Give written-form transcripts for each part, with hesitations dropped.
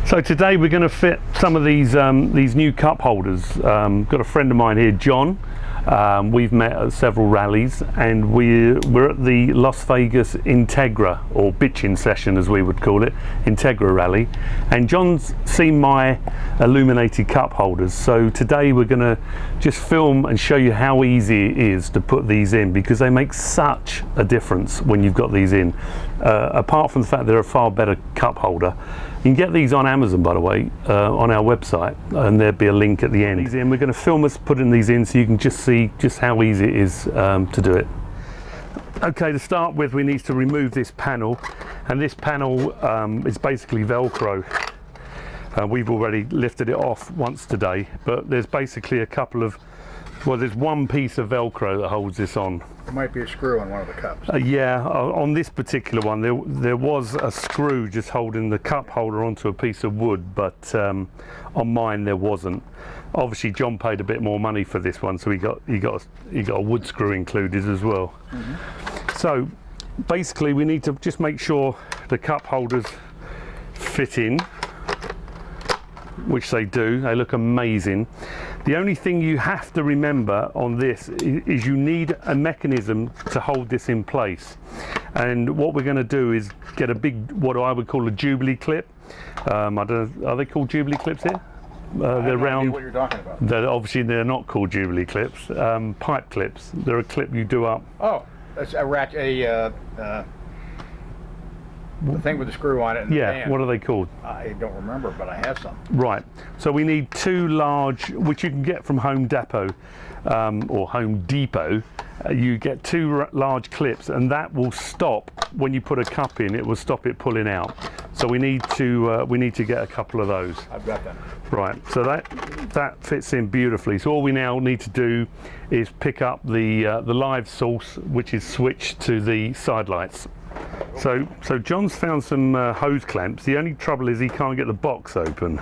So today we're going to fit some of these new cup holders. Got a friend of mine here, John. We've met at several rallies, and we're at the Las Vegas Integra, or bitchin session as we would call it, Integra rally, and John's seen my illuminated cup holders. So today we're going to just film and show you how easy it is to put these in, because they make such a difference when you've got these in. Apart from the fact they're a far better cup holder, you can get these on Amazon, by the way, on our website, and there'll be a link at the end. We're going to film us putting these in so you can just see just how easy it is to do it. Okay, to start with, we need to remove this panel, and this panel is basically Velcro. We've already lifted it off once today, but there's basically a couple of, well, there's one piece of Velcro that holds this on. There might be a screw on one of the cups. Yeah, on this particular one there was a screw just holding the cup holder onto a piece of wood, but on mine there wasn't. Obviously John paid a bit more money for this one, so he got a wood screw included as well. So basically we need to just make sure the cup holders fit in, which they do. They look amazing. The only thing you have to remember on this is you need a mechanism to hold this in place. And what we're going to do is get a big, what I would call a Jubilee clip. I don't know, are they called Jubilee clips here? They're round. What you're talking about? Obviously they're not called Jubilee clips. Pipe clips. They're a clip you do up. Oh, that's a ratchet. The thing with the screw on it. And Yeah, the band. what are they called? I don't remember, but I have some. Right, so we need two large, which you can get from Home Depot or Home Depot. You get two large clips, and that will stop when you put a cup in. It will stop it pulling out. So we need to get a couple of those. I've got them. Right, so that fits in beautifully. So all we now need to do is pick up the live source, which is switched to the side lights. So John's found some hose clamps. The only trouble is he can't get the box open.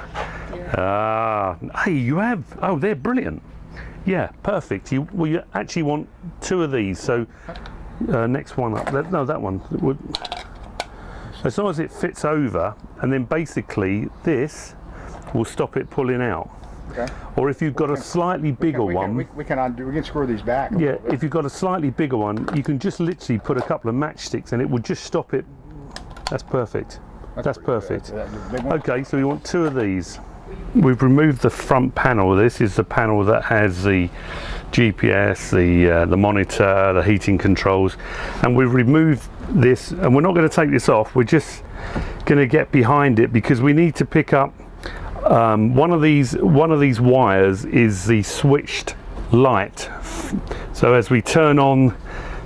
Hey, you have, oh, they're brilliant. Yeah, perfect. You actually want two of these. So next one up, no, that one. As long as it fits over, and then basically this will stop it pulling out. Okay. Or if you've got a slightly bigger one, we can screw these back. Yeah, if you've got a slightly bigger one, you can just literally put a couple of matchsticks and it will just stop it. That's perfect. That's perfect. Okay, so we want two of these. We've removed the front panel. This is the panel that has the GPS, the monitor, the heating controls, and we've removed this. And we're not going to take this off. We're just going to get behind it because we need to pick up. One of these wires is the switched light. So as we turn on,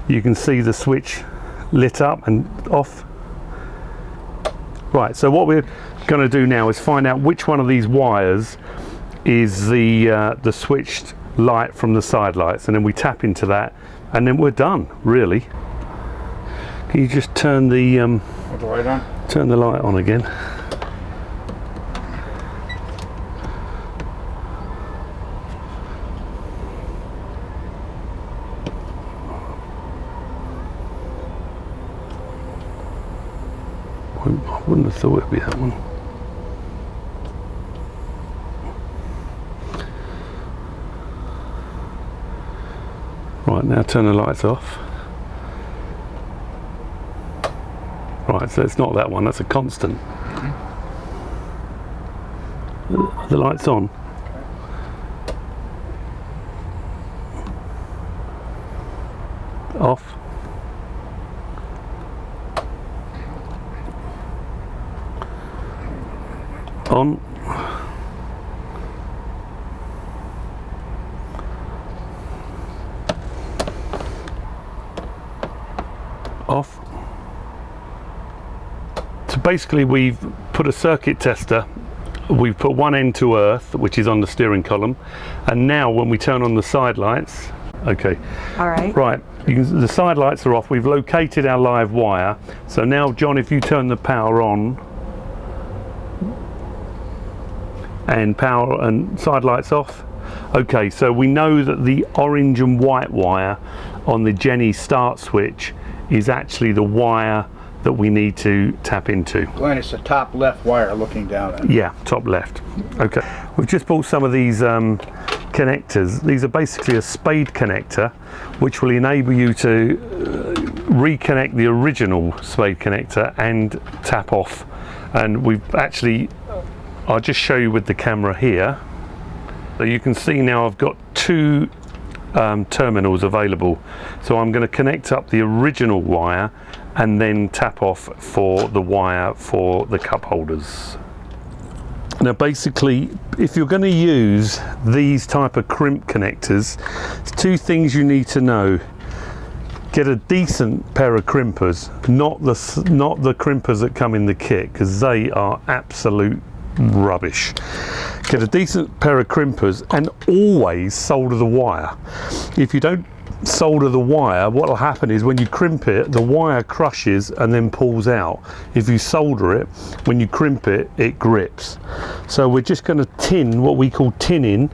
you can see the switch lit up and off. Right, so what we're going to do now is find out which one of these wires is the switched light from the side lights, and then we tap into that, and then we're done, really. Can you just turn the light on? Turn the light on again. I wouldn't have thought it'd be that one. Right, now turn the lights off. Right, so it's not that one, that's a constant. The light's on. Off. On. Off. So basically we've put a circuit tester, we've put one end to earth, which is on the steering column, and now when we turn on the side lights, okay. All right. Right, the side lights are off, we've located our live wire, so now John, if you turn the power on, and power and side lights off. Okay, so we know that the orange and white wire on the Jenny start switch is actually the wire that we need to tap into. Glenn, it's the top left wire looking down at it. Yeah, top left. Okay, we've just bought some of these connectors. These are basically a spade connector, which will enable you to reconnect the original spade connector and tap off. And we've actually, I'll just show you with the camera here. So you can see now I've got two terminals available. So I'm going to connect up the original wire and then tap off for the wire for the cup holders. Now basically, if you're going to use these type of crimp connectors, there's two things you need to know. Get a decent pair of crimpers, not the crimpers that come in the kit, because they are absolute rubbish. Get a decent pair of crimpers and always solder the wire. If you don't solder the wire, what will happen is when you crimp it, the wire crushes and then pulls out. If you solder it, when you crimp it, it grips. So we're just going to tin, what we call tinning,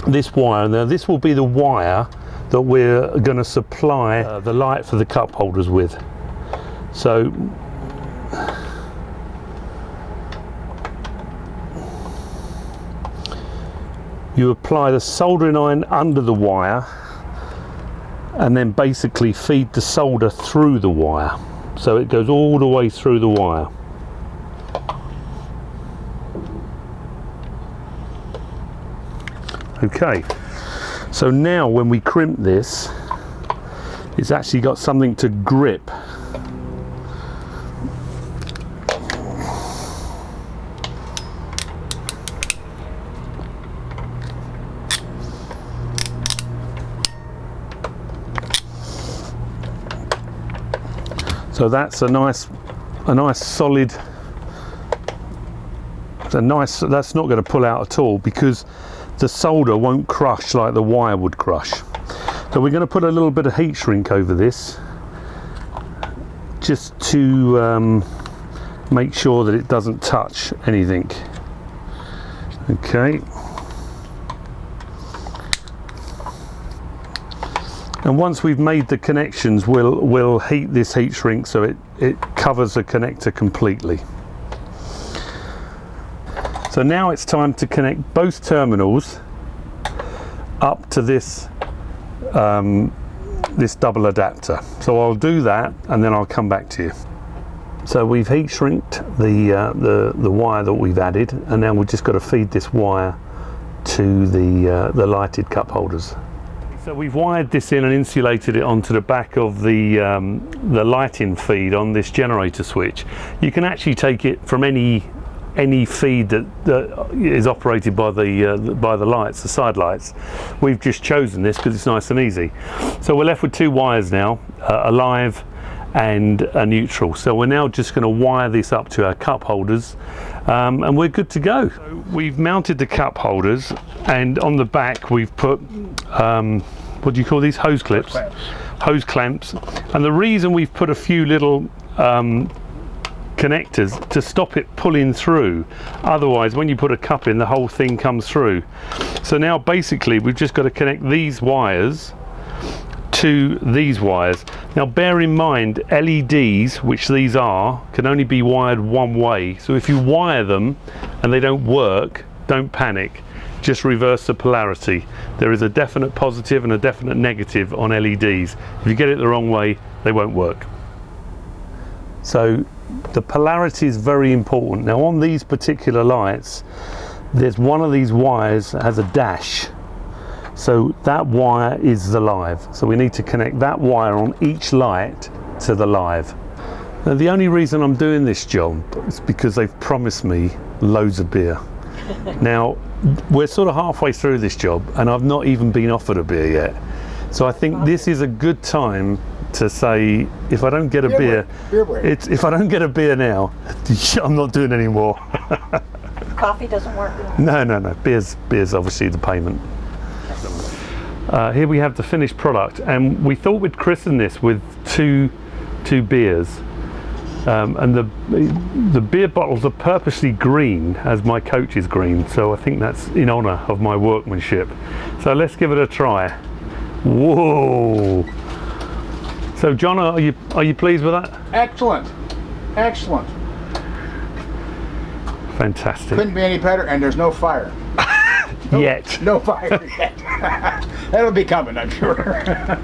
this wire. Now this will be the wire that we're going to supply the light for the cup holders with. So you apply the soldering iron under the wire and then basically feed the solder through the wire. So it goes all the way through the wire. Okay, so now when we crimp this, it's actually got something to grip. So that's a nice solid, that's not going to pull out at all because the solder won't crush like the wire would crush. So we're going to put a little bit of heat shrink over this just to make sure that it doesn't touch anything. Okay. And once we've made the connections, we'll heat this heat shrink so it covers the connector completely. So now it's time to connect both terminals up to this this double adapter. So I'll do that and then I'll come back to you. So we've heat shrinked the wire that we've added, and now we've just got to feed this wire to the lighted cup holders. So we've wired this in and insulated it onto the back of the lighting feed on this generator switch. You can actually take it from any feed that is operated by the lights, the side lights. We've just chosen this because it's nice and easy. So we're left with two wires now, a live and a neutral. So we're now just going to wire this up to our cup holders, and we're good to go. So we've mounted the cup holders, and on the back we've put what do you call these? Hose clips. Hose clamps. And the reason we've put a few little connectors to stop it pulling through, otherwise when you put a cup in, the whole thing comes through. So now basically we've just got to connect these wires to these wires. Now bear in mind, LEDs, which these are, can only be wired one way. So if you wire them and they don't work, don't panic, just reverse the polarity. There is a definite positive and a definite negative on LEDs. If you get it the wrong way, they won't work. So the polarity is very important. Now on these particular lights, there's one of these wires that has a dash. So that wire is the live. So we need to connect that wire on each light to the live. Now the only reason I'm doing this job is because they've promised me loads of beer. Now we're sort of halfway through this job and I've not even been offered a beer yet. So I think this is a good time to say, if I don't get a beer, if I don't get a beer now, I'm not doing any more. Coffee doesn't work? No. Beer's obviously the payment. Here we have the finished product, and we thought we'd christen this with two beers. And the beer bottles are purposely green, as my coach is green, so I think that's in honour of my workmanship. So let's give it a try. Whoa! So So John, are you pleased with that? Excellent. Excellent. Fantastic. Couldn't be any better, and there's no fire. Yet. No fire yet. That'll be coming, I'm sure.